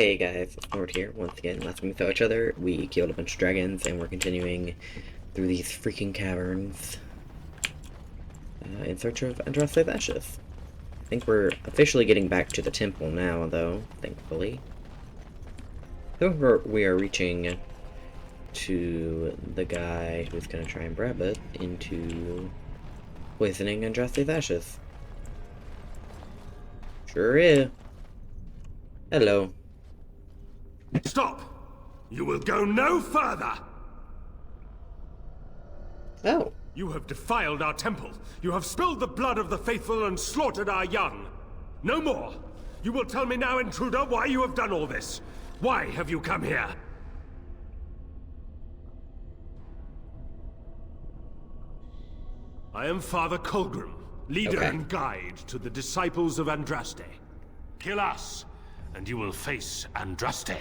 Hey guys, Nord here, once again. Last time we saw each other, we killed a bunch of dragons, and we're continuing through these freaking caverns in search of Andraste's ashes. I think we're officially getting back to the temple now, though, thankfully. So we are reaching to the guy who's going to try and bribe us into poisoning Andraste's ashes. Sure is. Hello. Stop! You will go no further! Oh. You have defiled our temple. You have spilled the blood of the faithful and slaughtered our young. No more! You will tell me now, intruder, why you have done all this. Why have you come here? I am Father Colgrim, leader and guide to the disciples of Andraste. Kill us, and you will face Andraste.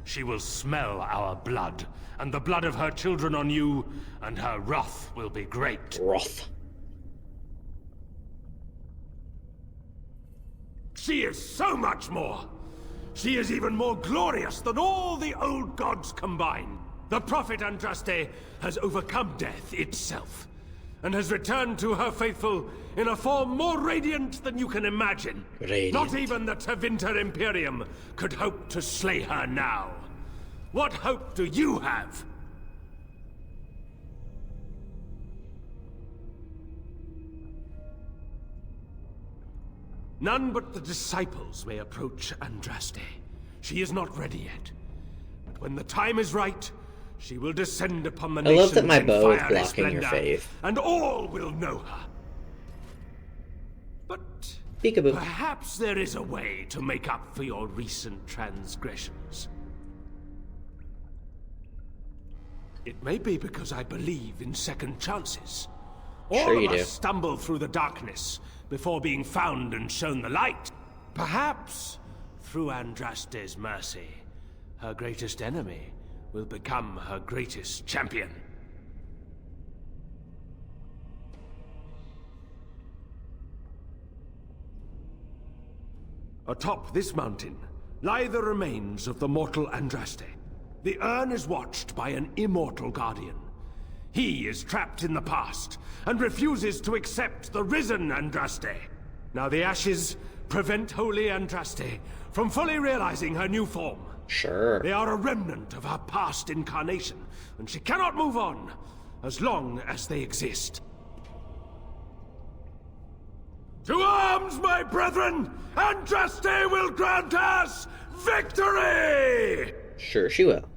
She will smell our blood, and the blood of her children on you, and her wrath will be great. Wrath. She is so much more! She is even more glorious than all the old gods combined. The prophet Andraste has overcome death itself, and has returned to her faithful in a form more radiant than you can imagine. Radiant. Not even the Tevinter Imperium could hope to slay her now. What hope do you have? None but the disciples may approach Andraste. She is not ready yet. But when the time is right, she will descend upon the nations. I love that my in bow is fiery blocking your splendor, face. and all will know her. But Peekaboo. perhaps there is a way to make up for your recent transgressions. It may be because I believe in second chances. Sure All you of us do. stumble through the darkness before being found and shown the light. Perhaps, through Andraste's mercy, her greatest enemy will become her greatest champion. Atop this mountain lie the remains of the mortal Andraste. The urn is watched by an immortal guardian. He is trapped in the past and refuses to accept the risen Andraste. Now the ashes prevent Holy Andraste from fully realizing her new form. Sure. They are a remnant of her past incarnation, and she cannot move on as long as they exist. To arms, my brethren! Andraste will grant us victory! Sure she will.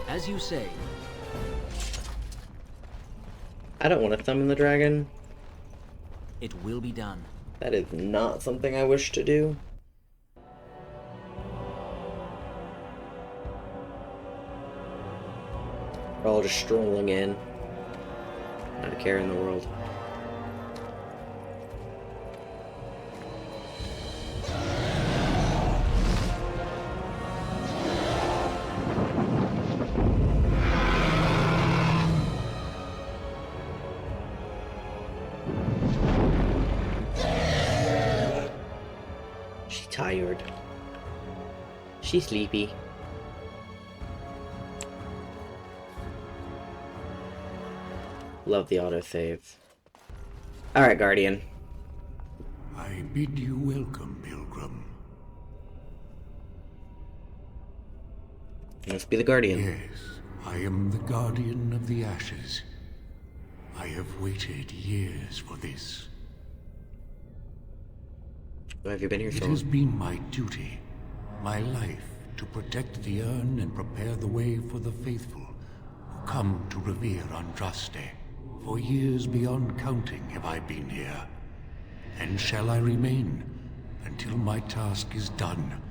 As you say. I don't want to summon the dragon. It will be done. That is not something I wish to do. We're all just strolling in. Not a care in the world. She's tired. She's sleepy. Love the autosave. Alright, Guardian. I bid you welcome, Pilgrim. You must be the Guardian. Yes, I am the Guardian of the Ashes. I have waited years for this. Why have you been here It so has long? been my duty, my life, to protect the urn and prepare the way for the faithful who come to revere Andraste. For years beyond counting have I been here, and shall I remain until my task is done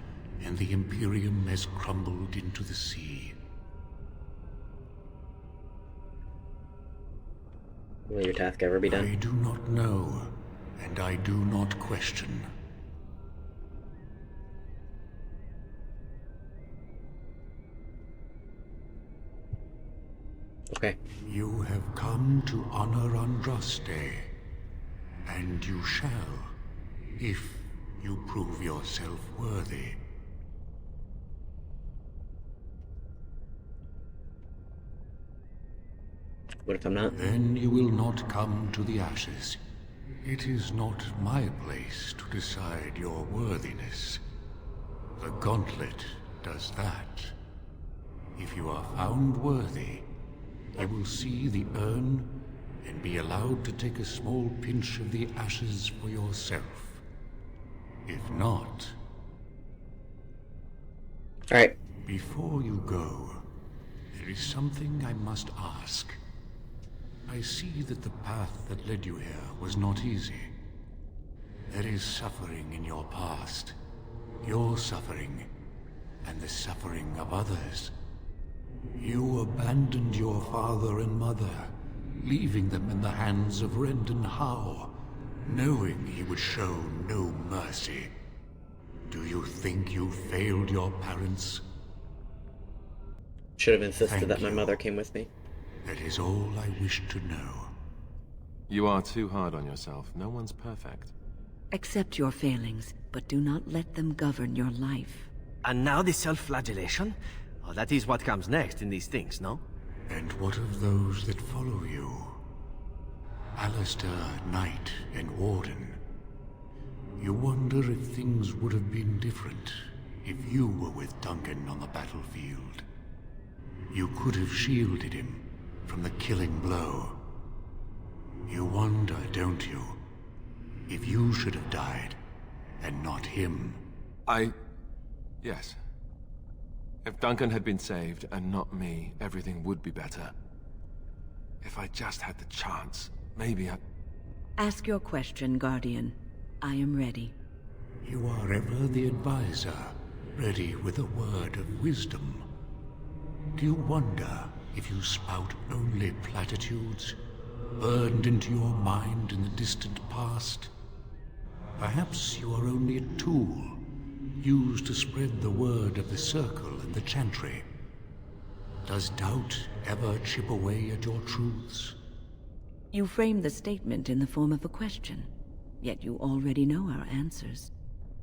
and the Imperium has crumbled into the sea. Will your task ever be I done? do not know, and I do not question. Okay. You have come to honor Andraste, And you shall, if you prove yourself worthy. What if I'm not? Then you will not come to the ashes. It is not my place to decide your worthiness. The gauntlet does that. If you are found worthy, you will see the urn and be allowed to take a small pinch of the ashes for yourself. If not... Alright. Before you go, there is something I must ask. I see that the path that led you here was not easy. There is suffering in your past. Your suffering, and the suffering of others. You abandoned your father and mother, leaving them in the hands of Rendon Howe, knowing he would show no mercy. Do you think you failed your parents? Should have insisted Thank that my you. mother came with me. That is all I wish to know. You are too hard on yourself. No one's perfect. Accept your failings, but do not let them govern your life. And now the self-flagellation? Oh, that is what comes next in these things, no? And what of those that follow you? Alistair, Knight, and Warden. You wonder if things would have been different if you were with Duncan on the battlefield. You could have shielded him from the killing blow. You wonder, don't you, if you should have died and not him? Yes. If Duncan had been saved and not me, everything would be better. If I just had the chance, maybe I... Ask your question, Guardian. I am ready. You are ever the advisor, ready with a word of wisdom. Do you wonder if you spout only platitudes, burned into your mind in the distant past? Perhaps you are only a tool, used to spread the word of the Circle and the Chantry. Does doubt ever chip away at your truths? You framed the statement in the form of a question, yet you already know our answers.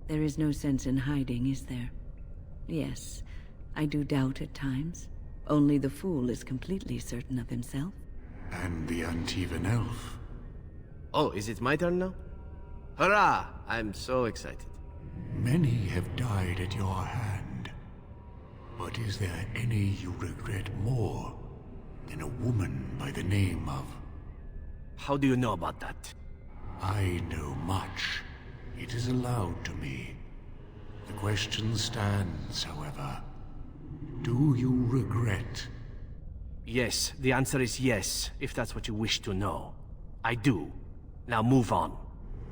There is no sense in hiding, is there? Yes, I do doubt at times. Only the fool is completely certain of himself. And the Antivan elf? Oh, is it my turn now? Hurrah! I'm so excited. Many have died at your hand. But is there any you regret more than a woman by the name of... How do you know about that? I know much. It is allowed to me. The question stands, however. Do you regret? Yes, the answer is yes, if that's what you wish to know. I do. Now move on.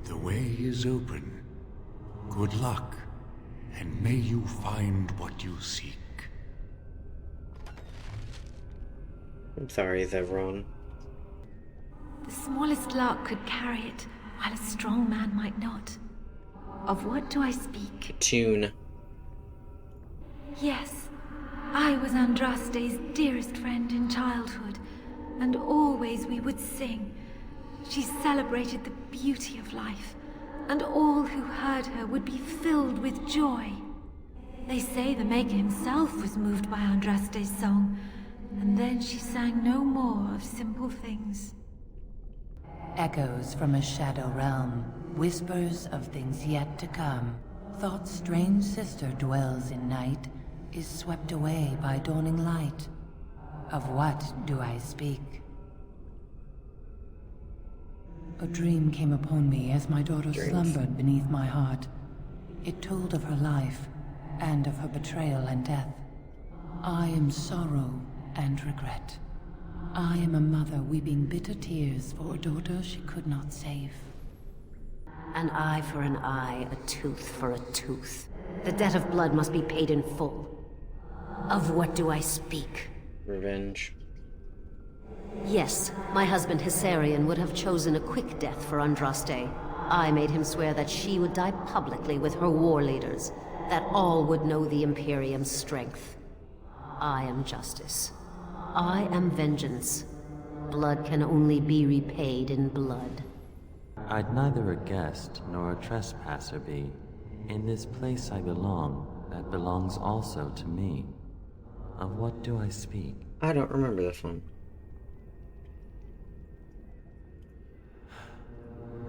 The way is open. Good luck, and may you find what you seek. I'm sorry, Zevron. The smallest lark could carry it, while a strong man might not. Of what do I speak? Tune. Yes, I was Andraste's dearest friend in childhood, and always we would sing. She celebrated the beauty of life, and all who heard her would be filled with joy. They say the Maker himself was moved by Andraste's song, and then she sang no more of simple things. Echoes from a shadow realm, whispers of things yet to come. Thought's strange sister dwells in night, is swept away by dawning light. Of what do I speak? A dream came upon me as my daughter slumbered beneath my heart. It told of her life, and of her betrayal and death. I am sorrow and regret. I am a mother weeping bitter tears for a daughter she could not save. An eye for an eye, a tooth for a tooth. The debt of blood must be paid in full. Of what do I speak? Revenge. Yes, my husband Hissarion would have chosen a quick death for Andraste. I made him swear that she would die publicly with her war leaders, that all would know the Imperium's strength. I am justice. I am vengeance. Blood can only be repaid in blood. I'd neither a guest nor a trespasser be. In this place I belong, that belongs also to me. Of what do I speak? I don't remember this one.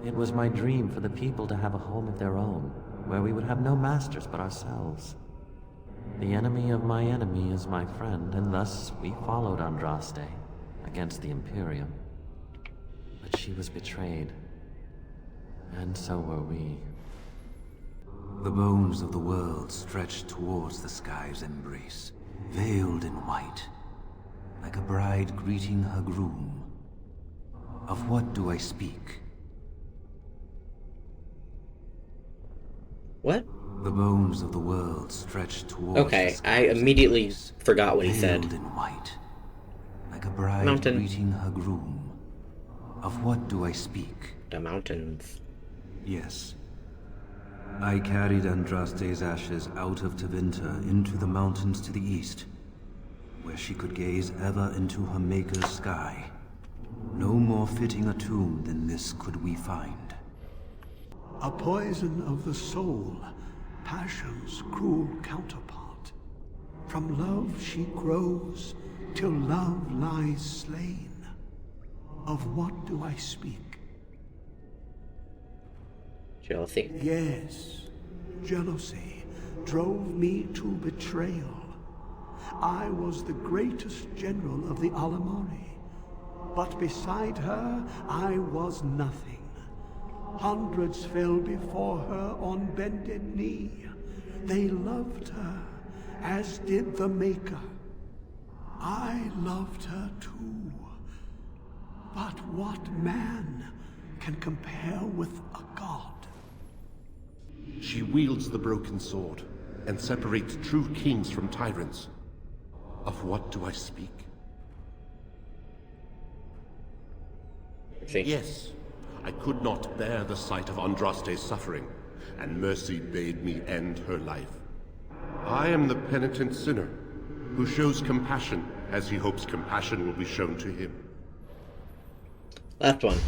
It was my dream for the people to have a home of their own, where we would have no masters but ourselves. The enemy of my enemy is my friend, and thus we followed Andraste against the Imperium. But she was betrayed, and so were we. The bones of the world stretched towards the sky's embrace, veiled in white, like a bride greeting her groom. Of what do I speak? What? The bones of the world stretched towards Okay, the sky's I immediately embrace, forgot what he said. veiled in white, like a bride Mountain. greeting her groom. Of what do I speak? The mountains. Yes. I carried Andraste's ashes out of Tevinter into the mountains to the east, where she could gaze ever into her Maker's sky. No more fitting a tomb than this could we find. A poison of the soul, passion's cruel counterpart. From love she grows, till love lies slain. Of what do I speak? Jealousy. Yes, jealousy drove me to betrayal. I was the greatest general of the Alamari, but beside her I was nothing. Hundreds fell before her on bended knee. They loved her, as did the Maker. I loved her too. But what man can compare with a god? She wields the broken sword and separates true kings from tyrants. Of what do I speak? Yes, I could not bear the sight of Andraste's suffering, and mercy bade me end her life. I am the penitent sinner, who shows compassion as he hopes compassion will be shown to him. Last one.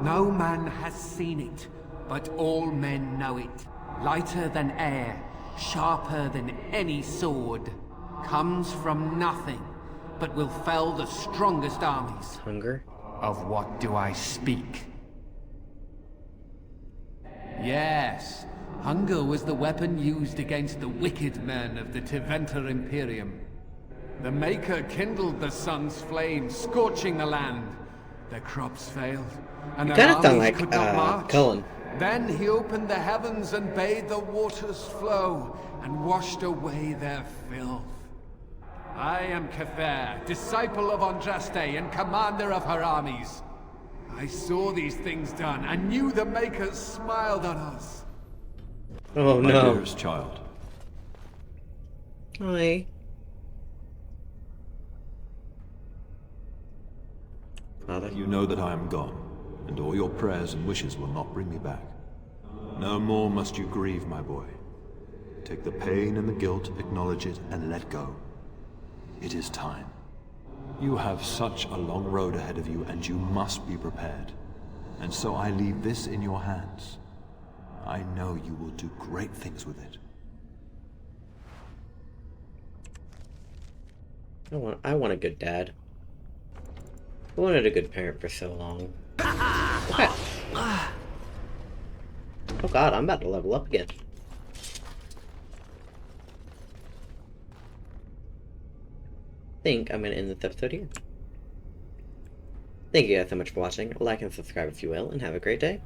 No man has seen it, but all men know it. Lighter than air, sharper than any sword. Comes from nothing, but will fell the strongest armies. Hunger? Of what do I speak? Yes, hunger was the weapon used against the wicked men of the Tevinter Imperium. The Maker kindled the sun's flame, scorching the land. Their crops failed, and You their kind of sound armies like could not march. Cullen. Then he opened the heavens and bade the waters flow, and washed away their filth. I am Kefir, disciple of Andraste and commander of her armies. I saw these things done, and knew the Makers smiled on us. Oh My no. dearest child. Hi. Father. You know that I am gone, and all your prayers and wishes will not bring me back. No more must you grieve, my boy. Take the pain and the guilt, acknowledge it, and let go. It is time. You have such a long road ahead of you, and you must be prepared. And so I leave this in your hands. I know you will do great things with it. I want a good dad. I wanted a good parent for so long. Okay. Oh god, I'm about to level up again. I think I'm going to end this episode here. Thank you guys so much for watching. Like and subscribe if you will, and have a great day.